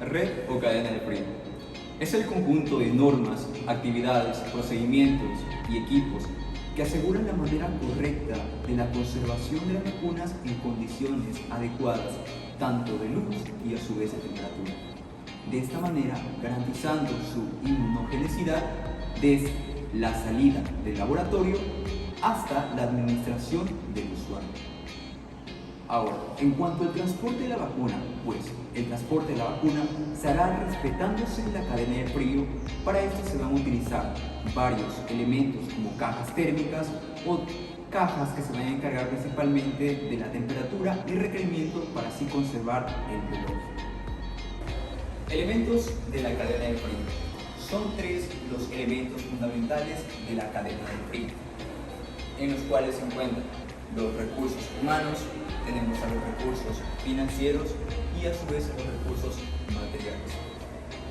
Red o cadena de frío. Es el conjunto de normas, actividades, procedimientos y equipos que aseguran la manera correcta de la conservación de las vacunas en condiciones adecuadas, tanto de luz y a su vez de temperatura. De esta manera, garantizando su inmunogenicidad desde la salida del laboratorio hasta la administración del usuario. Ahora, en cuanto al transporte de la vacuna, pues el transporte de la vacuna se hará respetándose la cadena de frío. Para esto se van a utilizar varios elementos como cajas térmicas o cajas que se van a encargar principalmente de la temperatura y requerimiento para así conservar el biológico. Elementos de la cadena de frío. Son tres los elementos fundamentales de la cadena de frío, en los cuales se encuentran los recursos humanos, tenemos a los recursos financieros y a su vez a los recursos materiales,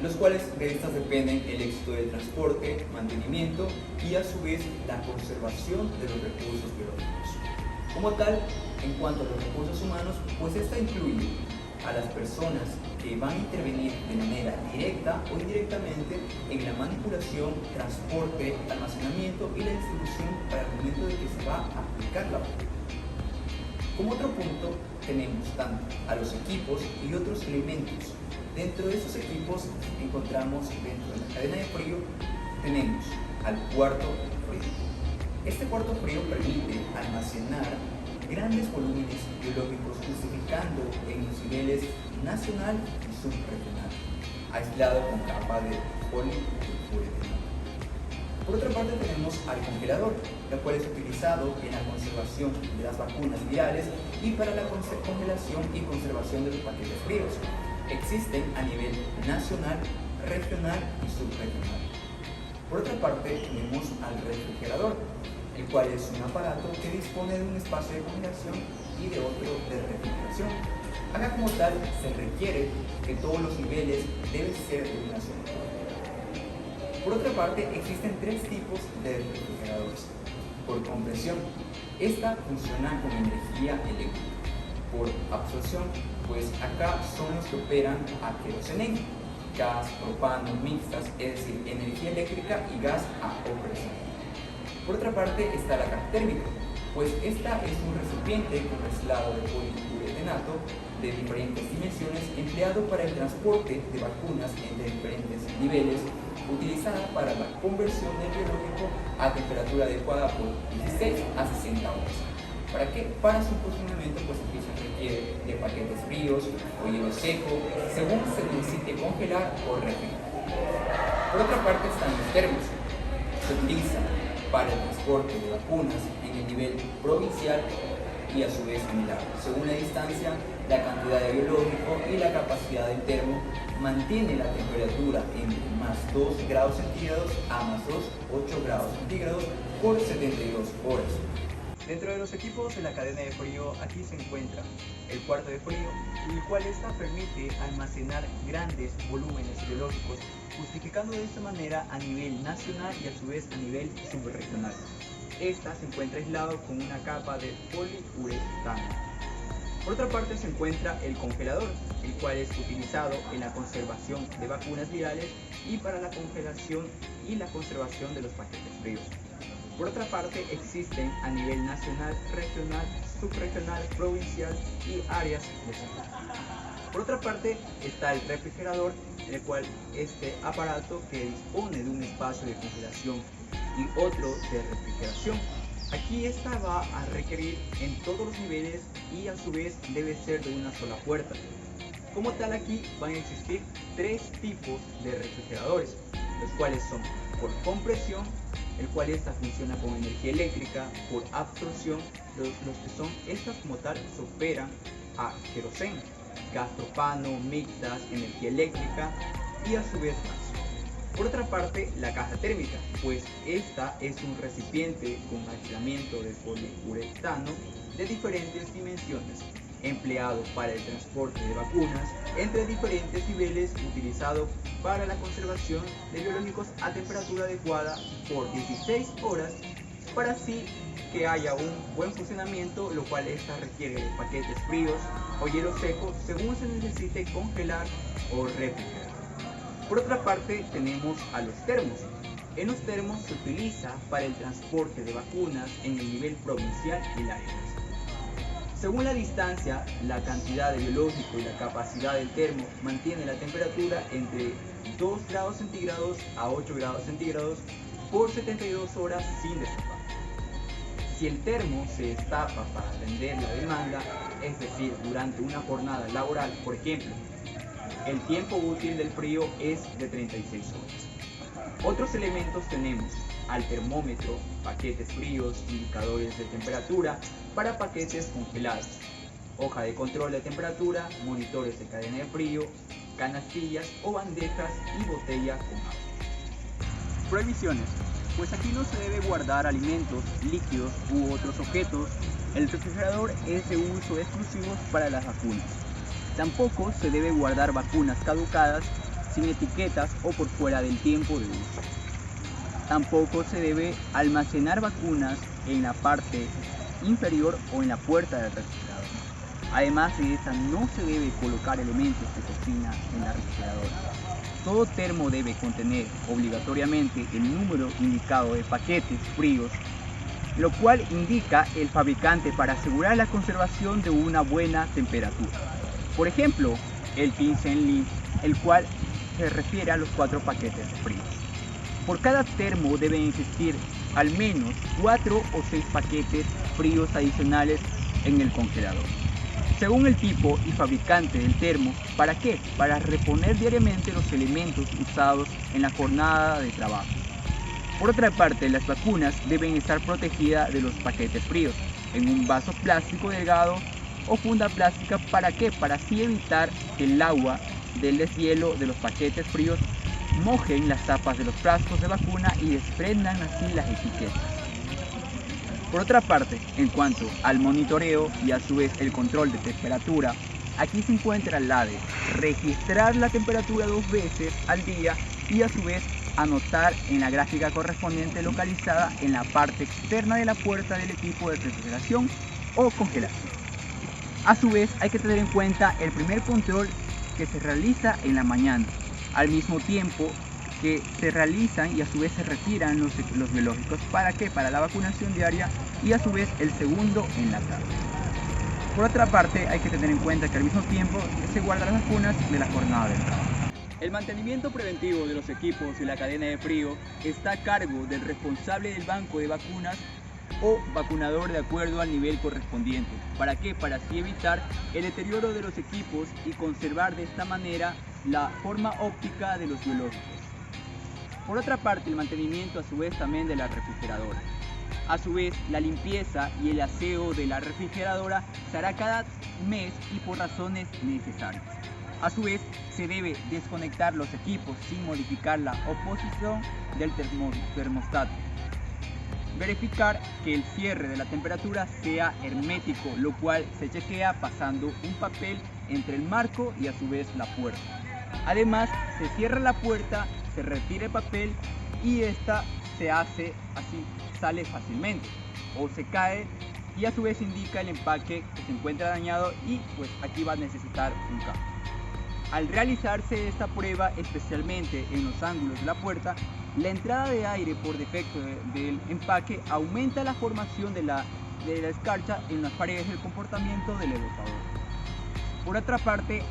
los cuales de estas dependen el éxito del transporte, mantenimiento y a su vez la conservación de los recursos biológicos. Como tal, en cuanto a los recursos humanos, pues esta incluye a las personas que van a intervenir de manera directa o indirectamente en la manipulación, transporte, almacenamiento y la distribución para el momento de que se va a aplicar la vacuna. Como otro punto, tenemos tanto a los equipos y otros elementos. Dentro de estos equipos encontramos dentro de la cadena de frío, tenemos al cuarto frío. Este cuarto frío permite almacenar grandes volúmenes biológicos justificando en los niveles nacional y subregional, aislado con capa de poliuretano. Por otra parte tenemos al congelador, el cual es utilizado en la conservación de las vacunas virales y para la congelación y conservación de los paquetes fríos. Existen a nivel nacional, regional y subregional. Por otra parte tenemos al refrigerador, el cual es un aparato que dispone de un espacio de congelación y de otro de refrigeración. Acá como tal se requiere que todos los niveles deben ser de una sola. Por otra parte existen tres tipos de refrigeradores. Por compresión, esta funciona con energía eléctrica. Por absorción, pues acá son los que operan a queroseno, gas, propano, mixtas, es decir, energía eléctrica y gas a presión. Por otra parte está la caja térmica, pues esta es un recipiente con aislado de poliuretanato de diferentes dimensiones empleado para el transporte de vacunas entre diferentes niveles, utilizada para la conversión del biológico a temperatura adecuada por 16 a 60 horas. ¿Para qué? Para su funcionamiento, pues aquí se requiere de paquetes fríos o hielo seco, según se necesite congelar o refrigerar. Por otra parte están los termos. Se utilizan para el transporte de vacunas en el nivel provincial y a su vez similar. Según la distancia, la cantidad de biológico y la capacidad del termo mantiene la temperatura entre más 2 grados centígrados a más 2, 8 grados centígrados por 72 horas. Dentro de los equipos de la cadena de frío, aquí se encuentra el cuarto de frío, el cual permite almacenar grandes volúmenes biológicos, justificando de esta manera a nivel nacional y a su vez a nivel subregional. Esta se encuentra aislado con una capa de poliuretano. Por otra parte se encuentra el congelador, el cual es utilizado en la conservación de vacunas virales y para la congelación y la conservación de los paquetes fríos. Por otra parte existen a nivel nacional, regional, subregional, provincial y áreas de salud. Por otra parte está el refrigerador, el cual este aparato que dispone de un espacio de congelación y otro de refrigeración. Aquí esta va a requerir en todos los niveles y a su vez debe ser de una sola puerta. Como tal, aquí van a existir tres tipos de refrigeradores, los cuales son por compresión, el cual esta funciona con energía eléctrica, por absorción, los que son estas como tal se operan a queroseno, gas propano, mixtas, energía eléctrica y a su vez gas. Por otra parte, la caja térmica, pues esta es un recipiente con aislamiento de poliuretano de diferentes dimensiones, empleado para el transporte de vacunas entre diferentes niveles, utilizado para la conservación de biológicos a temperatura adecuada por 16 horas para así que haya un buen funcionamiento, lo cual esta requiere de paquetes fríos o hielo seco según se necesite congelar o refrigerar. Por otra parte tenemos a los termos. En los termos se utiliza para el transporte de vacunas en el nivel provincial y la área. Según la distancia, la cantidad de biológico y la capacidad del termo mantiene la temperatura entre 2 grados centígrados a 8 grados centígrados por 72 horas sin destapar. Si el termo se destapa para atender la demanda, es decir, durante una jornada laboral, por ejemplo, el tiempo útil del frío es de 36 horas. Otros elementos tenemos al termómetro, paquetes fríos, indicadores de temperatura para paquetes congelados, hoja de control de temperatura, monitores de cadena de frío, canastillas o bandejas y botella con agua. Prohibiciones. Pues aquí no se debe guardar alimentos, líquidos u otros objetos. El refrigerador es de uso exclusivo para las vacunas. Tampoco se debe guardar vacunas caducadas, sin etiquetas o por fuera del tiempo de uso. Tampoco se debe almacenar vacunas en la parte inferior o en la puerta del refrigerador. Además de esta, no se debe colocar elementos de cocina en la refrigeradora. Todo termo debe contener obligatoriamente el número indicado de paquetes fríos, lo cual indica el fabricante para asegurar la conservación de una buena temperatura. Por ejemplo, el 15 en Lee, el cual se refiere a los 4 paquetes fríos. Por cada termo deben existir al menos 4 o 6 paquetes fríos adicionales en el congelador, según el tipo y fabricante del termo. ¿Para qué? Para reponer diariamente los elementos usados en la jornada de trabajo. Por otra parte, las vacunas deben estar protegidas de los paquetes fríos en un vaso plástico delgado o funda plástica. ¿Para qué? Para así evitar que el agua del deshielo de los paquetes fríos mojen las tapas de los frascos de vacuna y desprendan así las etiquetas. Por otra parte, en cuanto al monitoreo y a su vez el control de temperatura, aquí se encuentra la de registrar la temperatura 2 veces al día y a su vez anotar en la gráfica correspondiente localizada en la parte externa de la puerta del equipo de refrigeración o congelación. A su vez hay que tener en cuenta el primer control que se realiza en la mañana, al mismo tiempo que se realizan y a su vez se retiran los biológicos. ¿Para qué? Para la vacunación diaria, y a su vez el segundo en la tarde. Por otra parte, hay que tener en cuenta que al mismo tiempo se guardan las vacunas de la jornada del trabajo. El mantenimiento preventivo de los equipos y la cadena de frío está a cargo del responsable del banco de vacunas o vacunador de acuerdo al nivel correspondiente. ¿Para qué? Para así evitar el deterioro de los equipos y conservar de esta manera la forma óptica de los biológicos. Por otra parte, el mantenimiento a su vez también de la refrigeradora. A su vez, la limpieza y el aseo de la refrigeradora se hará cada mes y por razones necesarias. A su vez, se debe desconectar los equipos sin modificar la oposición del termostato. Verificar que el cierre de la temperatura sea hermético, lo cual se chequea pasando un papel entre el marco y a su vez la puerta. Además, se cierra la puerta, se retira el papel y esta se hace así, sale fácilmente o se cae y a su vez indica el empaque que se encuentra dañado y pues aquí va a necesitar un cambio. Al realizarse esta prueba, especialmente en los ángulos de la puerta, la entrada de aire por defecto del empaque aumenta la formación de la escarcha en las paredes del comportamiento del evaporador. Por otra parte,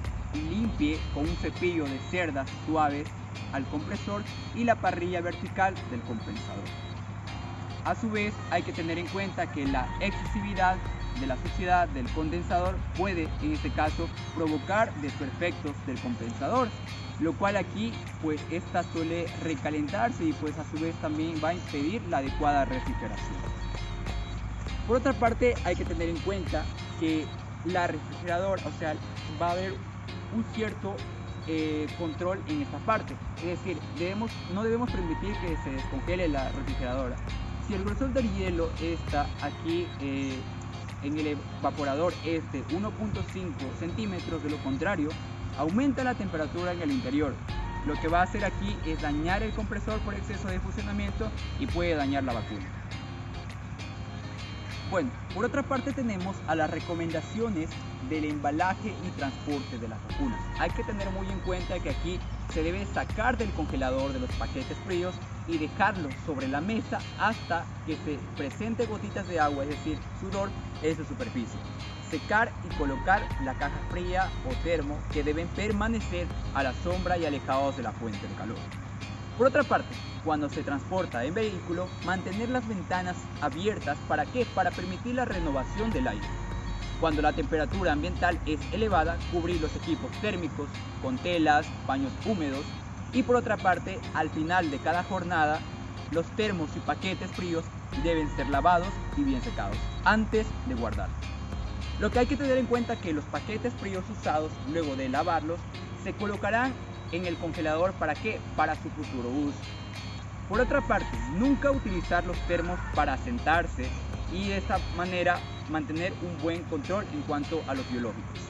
limpie con un cepillo de cerdas suaves al compresor y la parrilla vertical del compensador. A su vez, hay que tener en cuenta que la excesividad de la suciedad del condensador puede, en este caso, provocar desperfectos del compensador, lo cual aquí, pues, esta suele recalentarse y pues a su vez también va a impedir la adecuada refrigeración. Por otra parte, hay que tener en cuenta que la refrigeradora, o sea, va a haber un cierto control en esta parte, es decir, no debemos permitir que se descongele la refrigeradora. Si el grosor del hielo está aquí en el evaporador es de 1.5 centímetros, de lo contrario aumenta la temperatura en el interior. Lo que va a hacer aquí es dañar el compresor por exceso de funcionamiento y puede dañar la vacuna. Bueno, por otra parte tenemos a las recomendaciones del embalaje y transporte de las vacunas. Hay que tener muy en cuenta que aquí se debe sacar del congelador de los paquetes fríos y dejarlos sobre la mesa hasta que se presente gotitas de agua, es decir, sudor en su superficie. Secar y colocar la caja fría o termo, que deben permanecer a la sombra y alejados de la fuente de calor. Por otra parte, cuando se transporta en vehículo, mantener las ventanas abiertas. ¿Para qué? Para permitir la renovación del aire. Cuando la temperatura ambiental es elevada, cubrir los equipos térmicos con telas, paños húmedos. Y por otra parte, al final de cada jornada, los termos y paquetes fríos deben ser lavados y bien secados antes de guardar. Lo que hay que tener en cuenta es que los paquetes fríos usados, luego de lavarlos, se colocarán en el congelador. ¿Para qué? Para su futuro uso. Por otra parte, nunca utilizar los termos para sentarse y de esta manera mantener un buen control en cuanto a los biológicos.